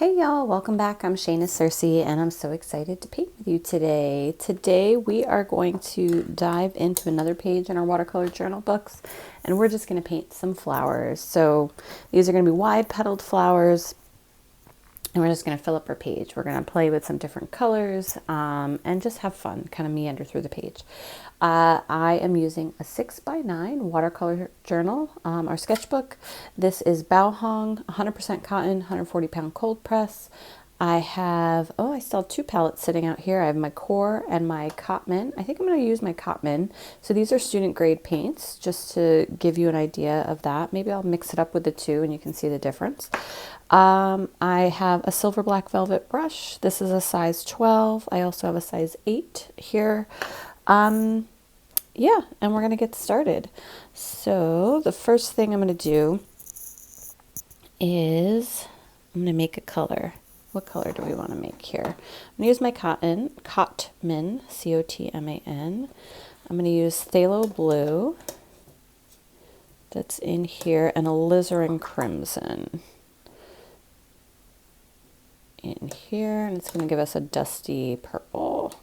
Hey y'all, welcome back. I'm Shayna Cersei and I'm so excited to paint with you today. Today we are going to dive into another page in our watercolor journal books and we're just going to paint some flowers. So these are going to be wide petaled flowers and we're just going to fill up our page. We're going to play with some different colors and just have fun, kind of meander through the page. I am using a 6x9 watercolor journal, our sketchbook. This is Bao Hong, 100% cotton, 140-pound cold press. I still have two palettes sitting out here. I have my Core and my Cadmium. I think I'm going to use my Cadmium. So these are student grade paints, just to give you an idea of that. Maybe I'll mix it up with the two and you can see the difference. I have a silver black velvet brush. This is a size 12. I also have a size 8 here. Yeah, and we're going to get started. So the first thing I'm going to do is I'm going to make a color. What color do we want to make here? I'm going to use my Cadmium, C-O-T-M-A-N. I'm going to use Phthalo blue that's in here and Alizarin crimson in here, and it's going to give us a dusty purple.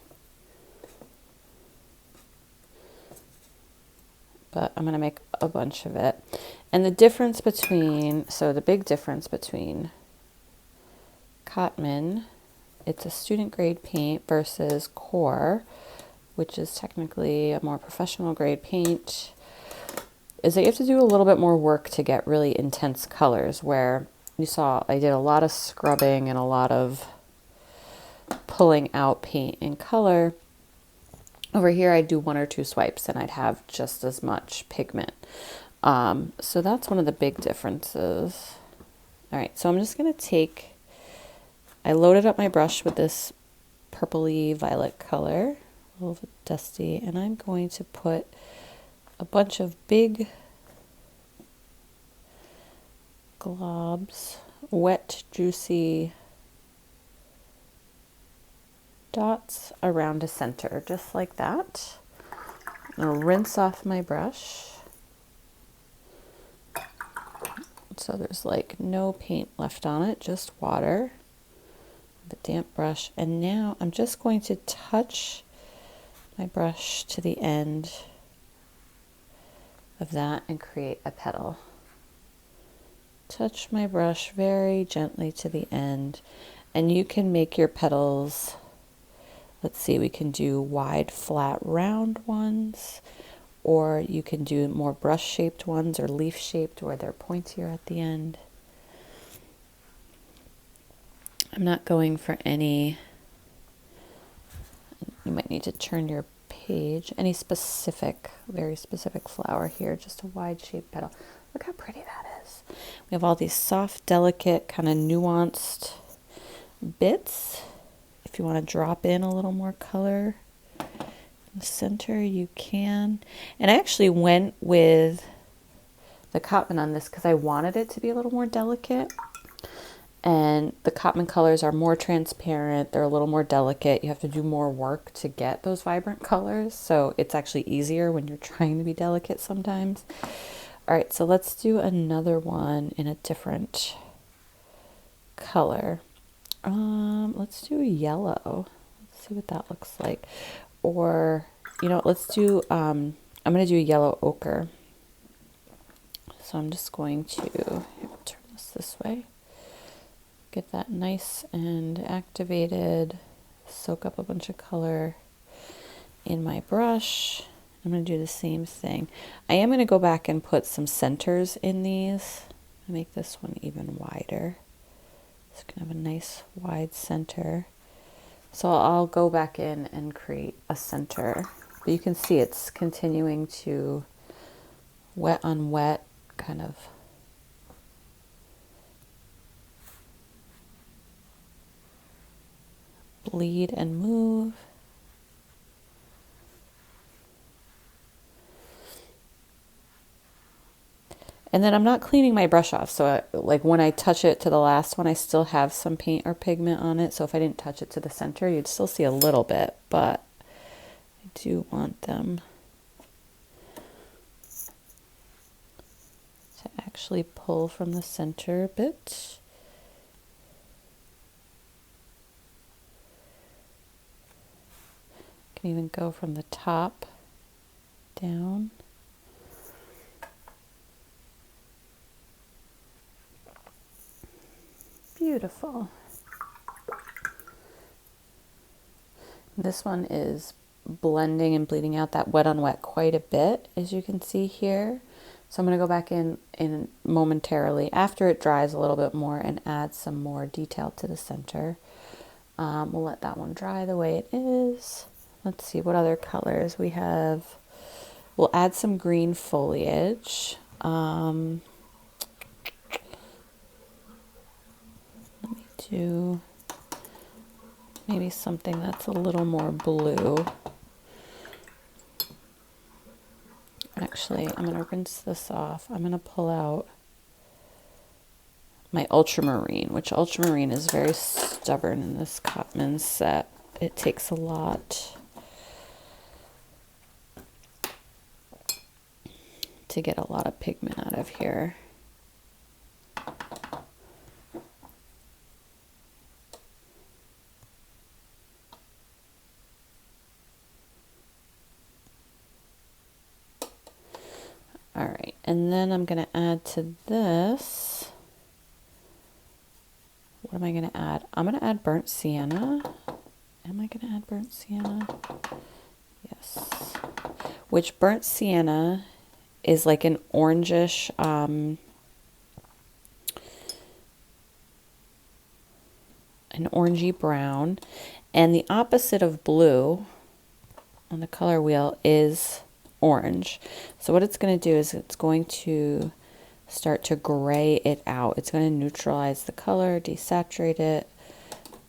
But I'm going to make a bunch of it. And the difference between, the big difference between Cadmium, it's a student grade paint, versus Core, which is technically a more professional grade paint, is that you have to do a little bit more work to get really intense colors, where you saw I did a lot of scrubbing and a lot of pulling out paint and color. Over here, I'd do 1 or 2 swipes and I'd have just as much pigment. So that's one of the big differences. All right, so I'm just going to I loaded up my brush with this purpley violet color, a little bit dusty, and I'm going to put a bunch of big globs, wet, juicy dots around a center, just like that. I'll rinse off my brush. So there's like no paint left on it, just water, the damp brush. And now I'm just going to touch my brush to the end of that and create a petal. Touch my brush very gently to the end, and you can make your petals. Let's see, we can do wide, flat, round ones, or you can do more brush-shaped ones or leaf-shaped where they're pointier at the end. I'm not going for any, you might need to turn your page, any specific, very specific flower here, just a wide-shaped petal. Look how pretty that is. We have all these soft, delicate, kind of nuanced bits. If you want to drop in a little more color in the center, you can. And I actually went with the Cadmium on this because I wanted it to be a little more delicate. And the Cadmium colors are more transparent. They're a little more delicate. You have to do more work to get those vibrant colors. So it's actually easier when you're trying to be delicate sometimes. All right, so let's do another one in a different color. Let's do yellow. Let's see what that looks like. Or, let's do, I'm going to do yellow ochre. So I'm just going to turn this way. Get that nice and activated. Soak up a bunch of color in my brush. I'm going to do the same thing. I am going to go back and put some centers in these. Make this one even wider. It's going to have a nice wide center. So I'll go back in and create a center. But you can see it's continuing to wet on wet kind of bleed and move. And then I'm not cleaning my brush off. So like when I touch it to the last one, I still have some paint or pigment on it. So if I didn't touch it to the center, you'd still see a little bit, but I do want them to actually pull from the center a bit. can even go from the top down. Beautiful. This one is blending and bleeding out that wet on wet quite a bit, as you can see here. So I'm going to go back in momentarily after it dries a little bit more and add some more detail to the center. We'll let that one dry the way it is. Let's see what other colors we have. We'll add some green foliage. Let me do maybe something that's a little more blue. Actually, I'm going to rinse this off. I'm going to pull out my Ultramarine, which Ultramarine is very stubborn in this Cotman set. It takes a lot to get a lot of pigment out of here. All right, and then I'm going to add to this. What am I going to add? I'm going to add burnt sienna. Am I going to add burnt sienna? Yes. Which burnt sienna is like an orangish, an orangey brown. And the opposite of blue on the color wheel is orange. So what it's going to do is it's going to start to gray it out. It's going to neutralize the color, desaturate it.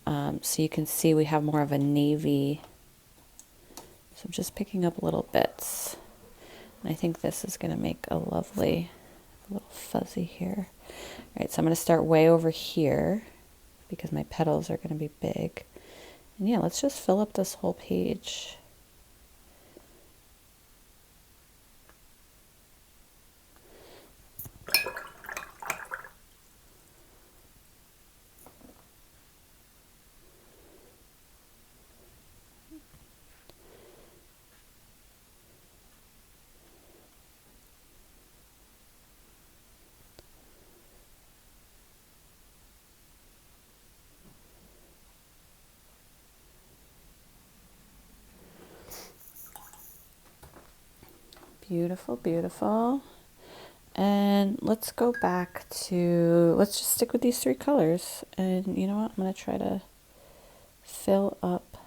So you can see we have more of a navy. So I'm just picking up little bits. And I think this is going to make a lovely little fuzzy here. All right, so I'm going to start way over here because my petals are going to be big. And yeah, let's just fill up this whole page. Beautiful, beautiful. And let's go back to, let's just stick with these three colors. And you know what? I'm going to try to fill up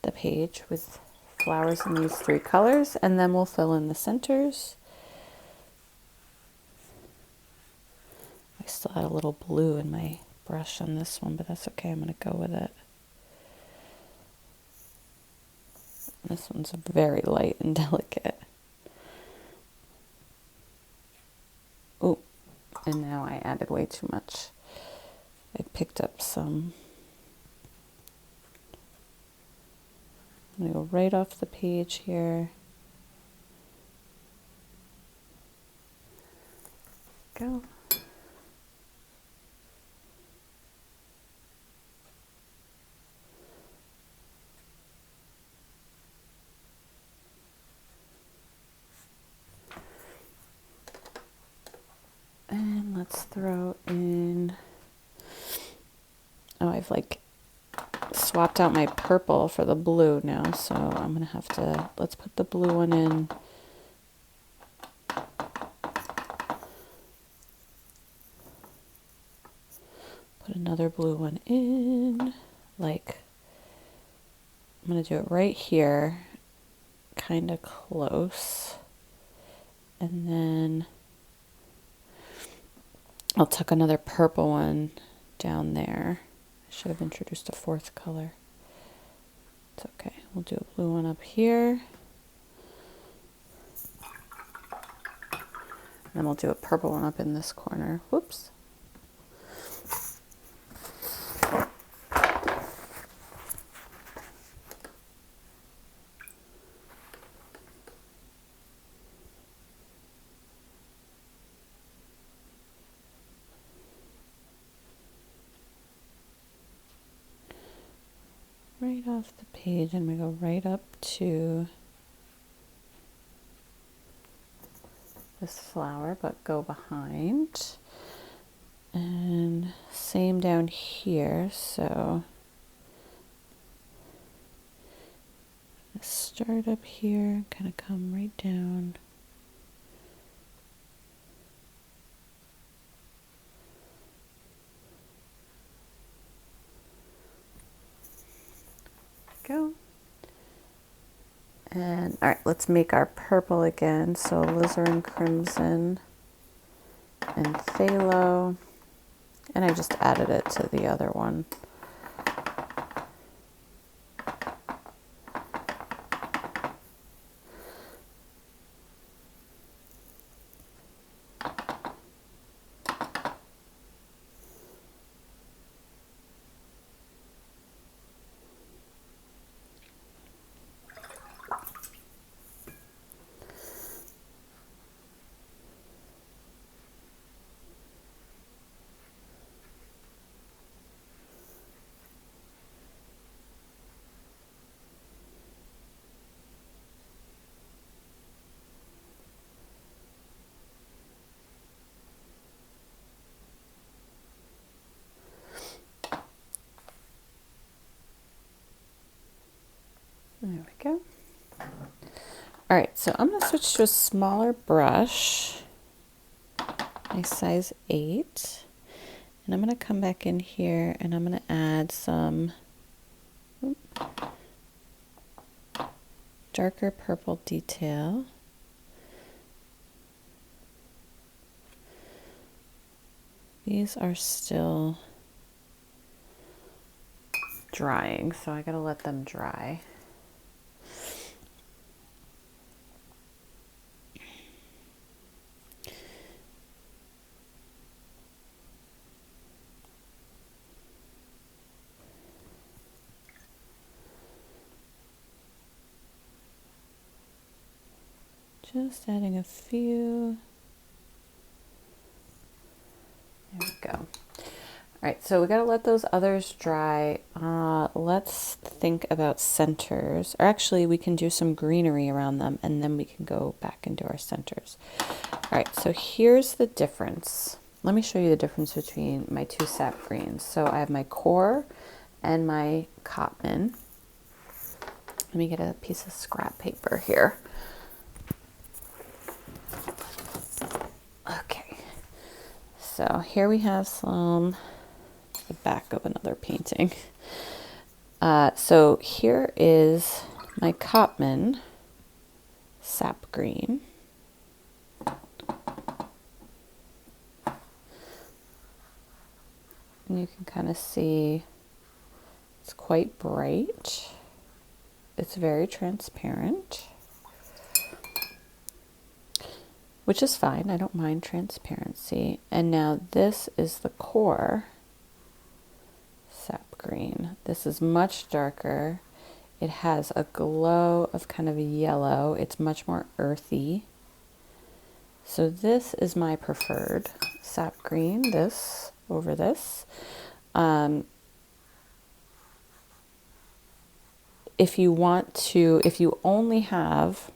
the page with flowers in these three colors, and then we'll fill in the centers. I still had a little blue in my brush on this one, but that's okay. I'm going to go with it. This one's very light and delicate. Oh, and now I added way too much. I picked up some. I'm going to go right off the page here. Go. And let's throw in, oh, I've like swapped out my purple for the blue now, so I'm gonna have to, let's put the blue one in. Put another blue one in, like, I'm gonna do it right here, kind of close, and then I'll tuck another purple one down there. I should have introduced a fourth color. It's okay. We'll do a blue one up here. And then we'll do a purple one up in this corner. Whoops. right off the page, and we go right up to this flower, but go behind. And same down here, so start up here, kind of come right down. Go. And all right, let's make our purple again. So Alizarin Crimson and Phthalo, and I just added it to the other one. There we go. All right, so I'm going to switch to a smaller brush, my size 8, and I'm going to come back in here and I'm going to add some darker purple detail. These are still drying, so I got to let them dry. Just adding a few. There we go. All right, so we got to let those others dry. Let's think about centers. Or actually, we can do some greenery around them, and then we can go back into our centers. All right, so here's the difference. Let me show you the difference between my two sap greens. So I have my core and my Cadmium. Let me get a piece of scrap paper here. Okay, so here we have some, the back of another painting. So here is my Cadmium sap green. And you can kind of see it's quite bright. It's very transparent, which is fine. I don't mind transparency. And now this is the core sap green. This is much darker. It has a glow of kind of a yellow. It's much more earthy. So this is my preferred sap green, this over this. If you want to, if you only have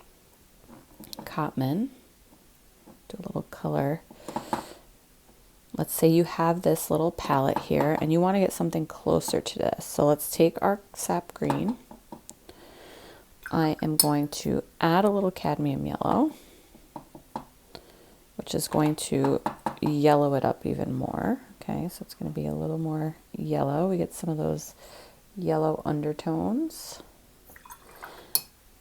Cadmium, do a little color. Let's say you have this little palette here and you want to get something closer to this. So let's take our sap green. I am going to add a little cadmium yellow, which is going to yellow it up even more. Okay, so it's going to be a little more yellow. We get some of those yellow undertones.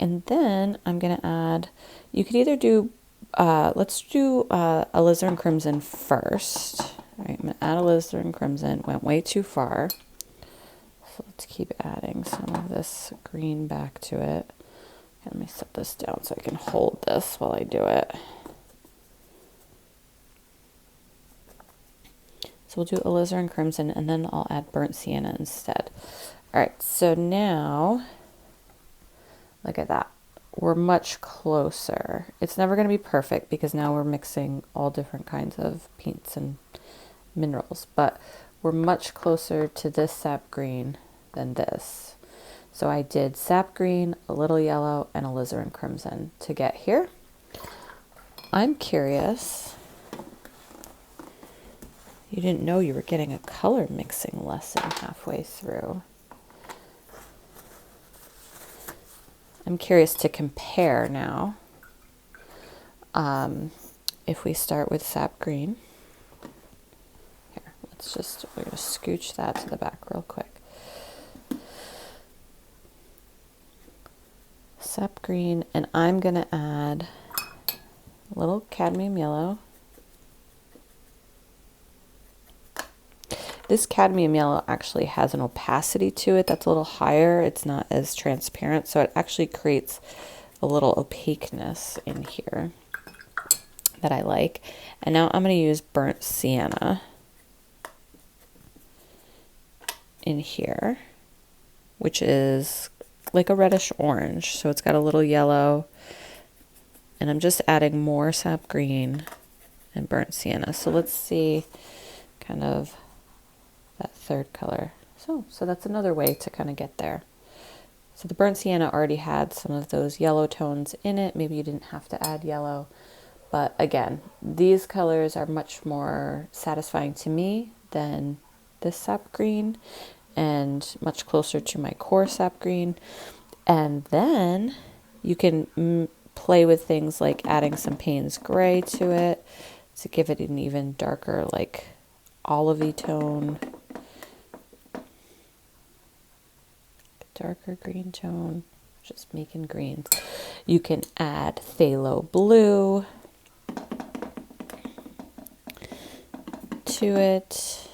And then I'm going to add, you could either do, let's do Alizarin Crimson first. All right, I'm going to add Alizarin Crimson. Went way too far. So let's keep adding some of this green back to it. Okay, let me set this down so I can hold this while I do it. So we'll do Alizarin Crimson and then I'll add Burnt Sienna instead. All right, so now, look at that. We're much closer. It's never going to be perfect because now we're mixing all different kinds of paints and minerals, but we're much closer to this sap green than this. So I did sap green, a little yellow, and alizarin crimson to get here. I'm curious, you didn't know you were getting a color mixing lesson halfway through. I'm curious to compare now. If we start with sap green, here, we're going to scooch that to the back real quick. Sap green, and I'm going to add a little cadmium yellow. This cadmium yellow actually has an opacity to it that's a little higher. It's not as transparent, so it actually creates a little opaqueness in here that I like. And now I'm going to use burnt sienna in here, which is like a reddish orange. So it's got a little yellow, and I'm just adding more sap green and burnt sienna. So let's see kind of that third color. So that's another way to kind of get there. So the burnt sienna already had some of those yellow tones in it. Maybe you didn't have to add yellow. But again, these colors are much more satisfying to me than this sap green, and much closer to my core sap green. And then you can play with things like adding some Payne's gray to it to give it an even darker, like olivey tone. Darker green tone, just making greens. You can add phthalo blue to it.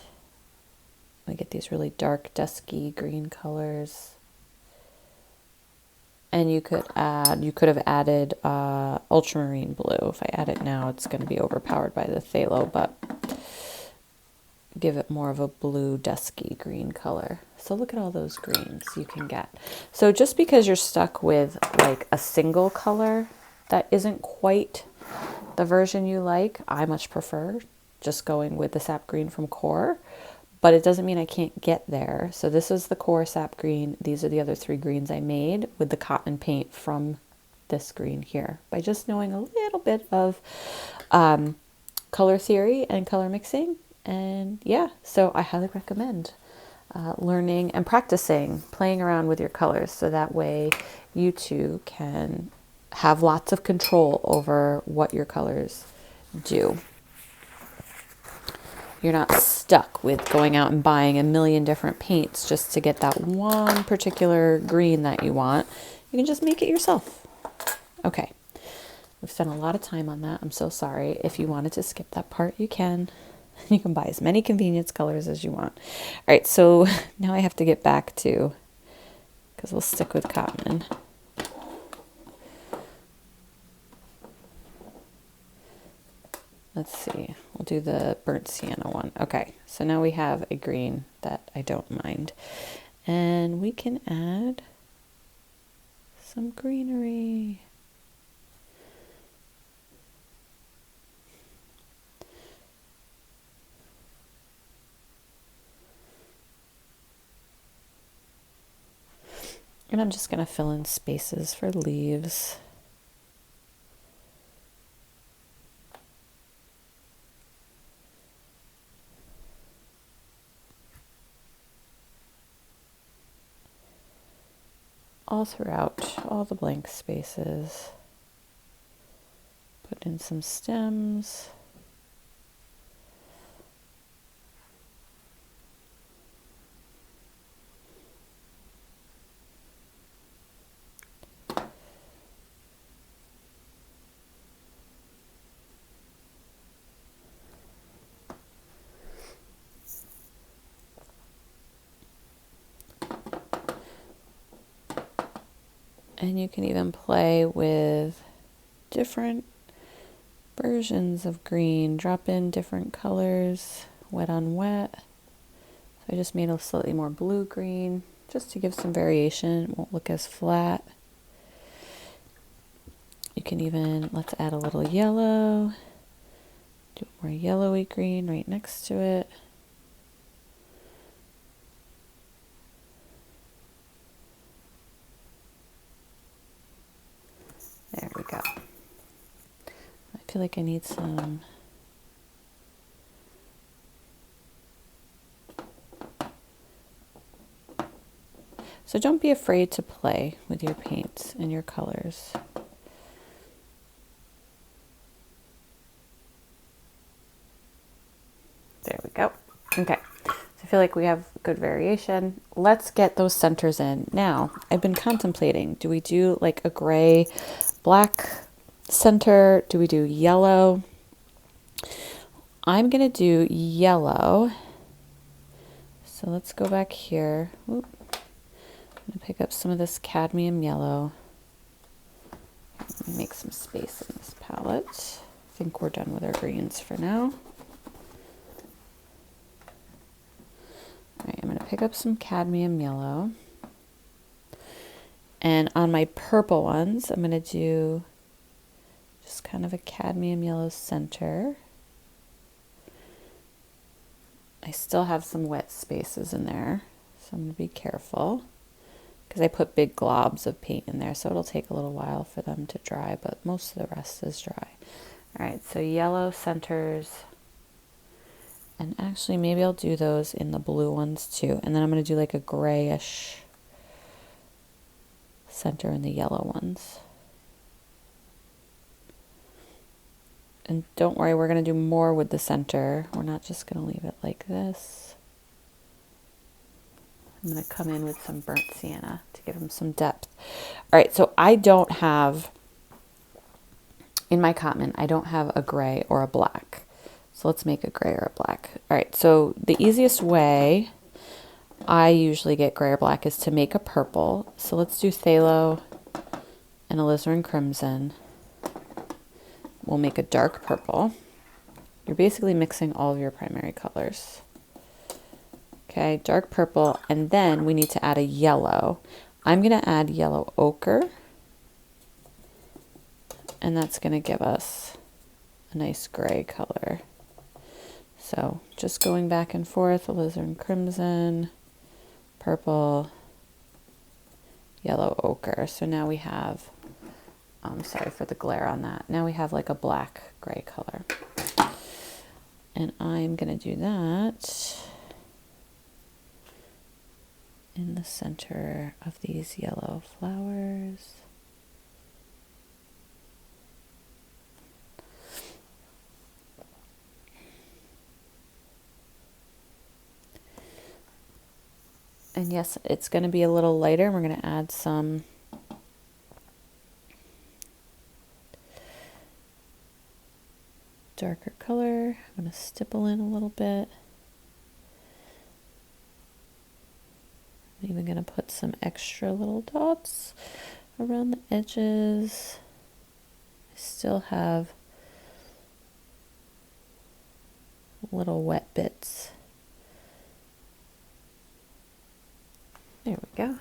I get these really dark, dusky green colors. And you could have added ultramarine blue. If I add it now, it's going to be overpowered by the phthalo, but give it more of a blue, dusky green color. So look at all those greens you can get. So just because you're stuck with like a single color that isn't quite the version you like, I much prefer just going with the sap green from core, but it doesn't mean I can't get there. So this is the core sap green. These are the other three greens I made with the cotton paint from this green here, by just knowing a little bit of color theory and color mixing. And yeah, so I highly recommend learning and practicing, playing around with your colors, so that way you too can have lots of control over what your colors do. You're not stuck with going out and buying a million different paints just to get that one particular green that you want. You can just make it yourself. Okay, we've spent a lot of time on that. I'm so sorry. If you wanted to skip that part, you can. You can buy as many convenience colors as you want. All right, so now I have to get back to, because we'll stick with cotton. Let's see, we'll do the burnt sienna one. Okay, so now we have a green that I don't mind. And we can add some greenery. And I'm just going to fill in spaces for leaves. All throughout, all the blank spaces. Put in some stems. And you can even play with different versions of green. Drop in different colors, wet on wet. So I just made a slightly more blue green, just to give some variation. It won't look as flat. You can even, let's add a little yellow. Do more yellowy green right next to it. feel like I need some. So don't be afraid to play with your paints and your colors. There we go. Okay, so I feel like we have good variation. Let's get those centers in. Now, I've been contemplating, do we do like a gray, black center? Do we do yellow? I'm gonna do yellow. So let's go back here. Oop. I'm gonna pick up some of this cadmium yellow. Let me make some space in this palette. I think we're done with our greens for now. All right, I'm gonna pick up some cadmium yellow. And on my purple ones, I'm gonna do just kind of a cadmium yellow center. I still have some wet spaces in there, so I'm gonna be careful because I put big globs of paint in there, so it'll take a little while for them to dry, but most of the rest is dry. All right, so yellow centers, and actually maybe I'll do those in the blue ones too, and then I'm gonna do like a grayish center in the yellow ones. And don't worry, we're going to do more with the center. We're not just going to leave it like this. I'm going to come in with some burnt sienna to give them some depth. All right, so I don't have, in my Cadmium, I don't have a gray or a black. So let's make a gray or a black. All right, so the easiest way I usually get gray or black is to make a purple. So let's do Phthalo and Alizarin crimson. We'll make a dark purple. You're basically mixing all of your primary colors. Okay, dark purple, and then we need to add a yellow. I'm gonna add yellow ochre, and that's gonna give us a nice gray color. So just going back and forth, alizarin crimson, purple, yellow ochre. So now we have, sorry for the glare on that. Now we have like a black gray color. And I'm gonna do that in the center of these yellow flowers. And yes, it's going to be a little lighter. We're going to add some darker color. I'm going to stipple in a little bit. I'm even going to put some extra little dots around the edges. I still have little wet bits. There we go.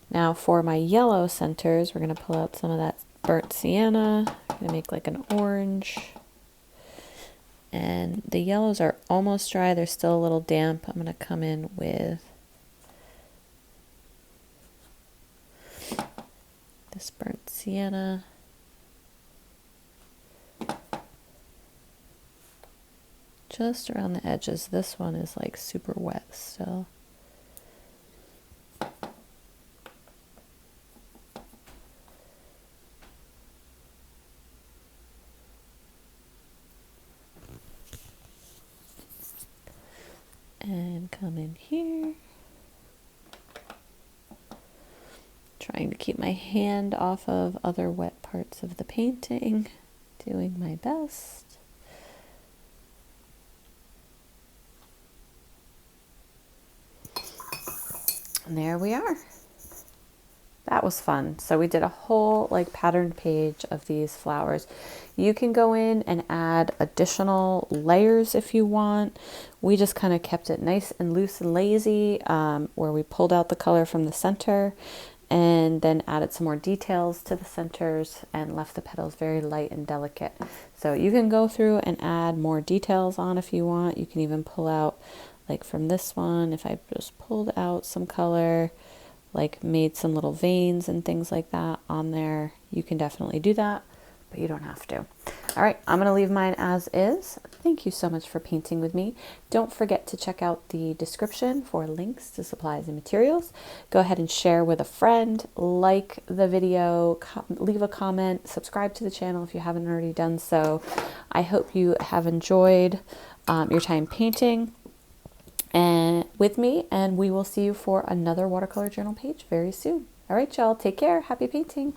Now for my yellow centers, we're going to pull out some of that burnt sienna. I'm going to make like an orange. And the yellows are almost dry. They're still a little damp. I'm going to come in with this burnt sienna. Just around the edges. This one is like super wet still. And come in here. Trying to keep my hand off of other wet parts of the painting. Doing my best. And there we are. That was fun. So we did a whole like patterned page of these flowers. You can go in and add additional layers if you want. We just kind of kept it nice and loose and lazy, where we pulled out the color from the center and then added some more details to the centers and left the petals very light and delicate. So you can go through and add more details on if you want. You can even pull out, like from this one, if I just pulled out some color, like made some little veins and things like that on there, you can definitely do that, but you don't have to. All right, I'm going to leave mine as is. Thank you so much for painting with me. Don't forget to check out the description for links to supplies and materials. Go ahead and share with a friend, like the video, leave a comment, subscribe to the channel if you haven't already done so. I hope you have enjoyed your time painting and with me, and we will see you for another watercolor journal page very soon. All right, y'all, take care. Happy painting.